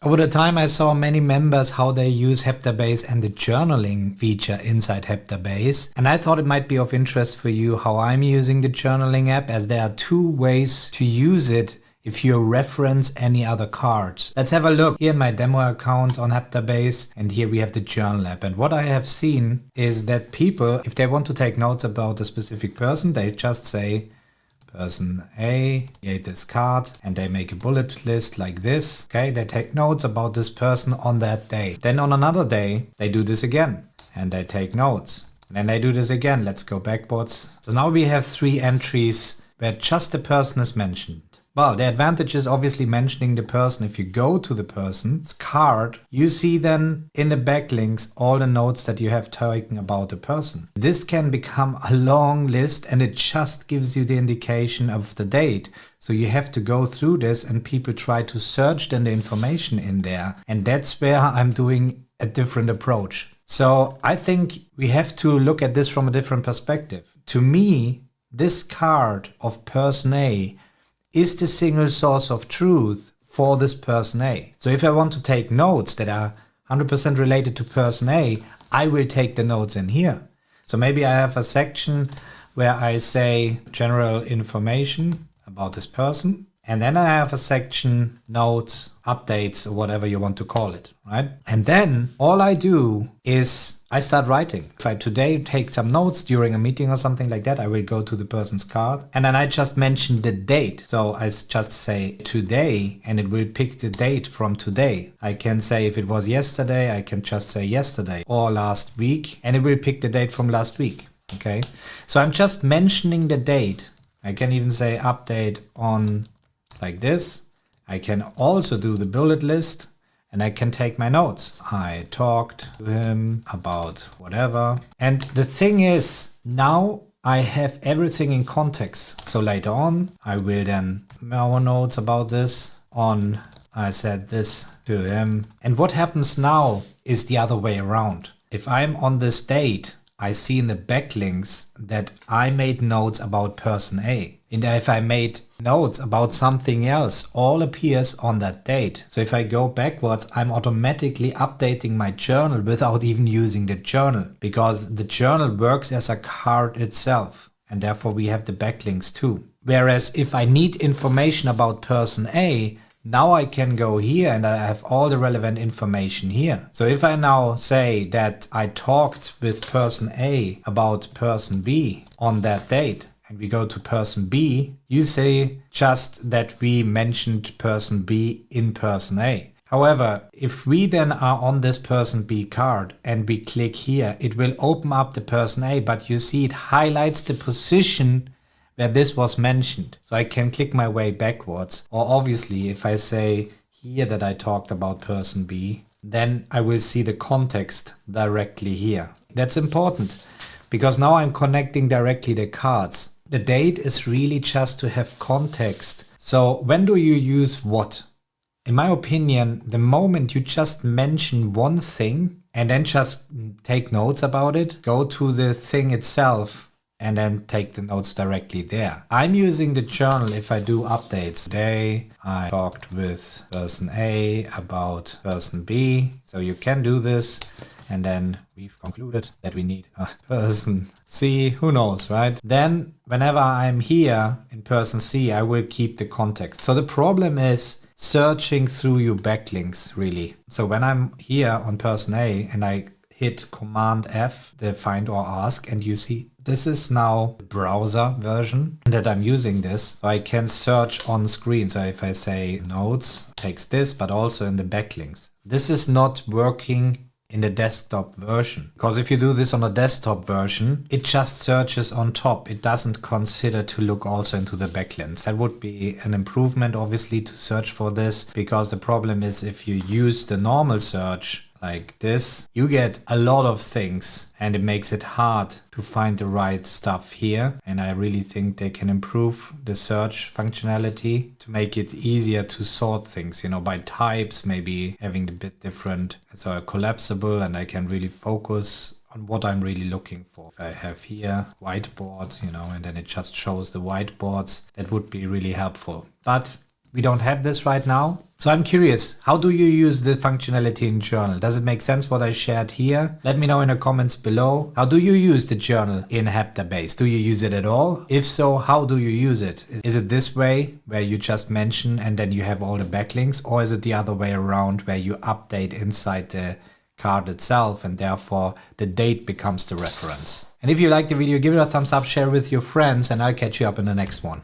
Over the time, I saw many members how they use Heptabase and the journaling feature inside Heptabase. And I thought it might be of interest for you how I'm using the journaling app, as there are two ways to use it if you reference any other cards. Let's have a look here in my demo account on Heptabase, and here we have the journal app. And what I have seen is that people, if they want to take notes about a specific person, they just say person A, create this card, and they make a bullet list like this. Okay, they take notes about this person on that day. Then on another day, they do this again and they take notes. And then they do this again. Let's go backwards. So now we have 3 entries where just the person is mentioned. Well, the advantage is obviously mentioning the person. If you go to the person's card, you see then in the backlinks all the notes that you have taken about the person. This can become a long list and it just gives you the indication of the date. So you have to go through this and people try to search then the information in there. And that's where I'm doing a different approach. So I think we have to look at this from a different perspective. To me, this card of person A is the single source of truth for this person A. So if I want to take notes that are 100% related to person A, I will take the notes in here. So maybe I have a section where I say general information about this person. And then I have a section, notes, updates, or whatever you want to call it, right? And then all I do is I start writing. If I today take some notes during a meeting or something like that, I will go to the person's card and then I just mention the date. So I just say today and it will pick the date from today. I can say if it was yesterday, I can just say yesterday or last week and it will pick the date from last week. Okay, so I'm just mentioning the date. I can even say update on like this. I can also do the bullet list and I can take my notes. I talked to him about whatever. And the thing is, now I have everything in context. So later on, I will then more notes about this on. I said this to him. And what happens now is the other way around. If I'm on this date, I see in the backlinks that I made notes about person A. And if I made notes about something else, all appears on that date. So if I go backwards, I'm automatically updating my journal without even using the journal, because the journal works as a card itself. And therefore we have the backlinks too. Whereas if I need information about person A, now I can go here and I have all the relevant information here. So if I now say that I talked with person A about person B on that date, and we go to person B, you say just that we mentioned person B in person A. However, if we then are on this person B card and we click here, it will open up the person A, but you see it highlights the position where this was mentioned. So I can click my way backwards. Or obviously, if I say here that I talked about person B, then I will see the context directly here. That's important because now I'm connecting directly the cards. The date is really just to have context. So when do you use what? In my opinion, the moment you just mention one thing and then just take notes about it, go to the thing itself and then take the notes directly there. I'm using the journal if I do updates. Today I talked with person A about person B. So you can do this. And then we've concluded that we need a person C, who knows, right? Then whenever I'm here in person C, I will keep the context. So the problem is searching through your backlinks, really. So when I'm here on person A and I hit Command F, the find or ask, and you see this is now the browser version that I'm using this. So I can search on screen. So if I say notes, takes this, but also in the backlinks. This is not working in the desktop version. Because if you do this on a desktop version, it just searches on top. It doesn't consider to look also into the backlinks. That would be an improvement, obviously, to search for this, because the problem is if you use the normal search like this, you get a lot of things and it makes it hard to find the right stuff here. And I really think they can improve the search functionality to make it easier to sort things, you know, by types, maybe having a bit different. So collapsible, and I can really focus on what I'm really looking for. If I have here whiteboard, you know, and then it just shows the whiteboards, that would be really helpful. But We don't have this right now. So I'm curious, how do you use the functionality in Journal? Does it make sense what I shared here? Let me know in the comments below. How do you use the journal in Heptabase? Do you use it at all? If so, how do you use it? Is it this way, where you just mention and then you have all the backlinks? Or is it the other way around, where you update inside the card itself and therefore the date becomes the reference? And if you liked the video, give it a thumbs up, share it with your friends, and I'll catch you up in the next one.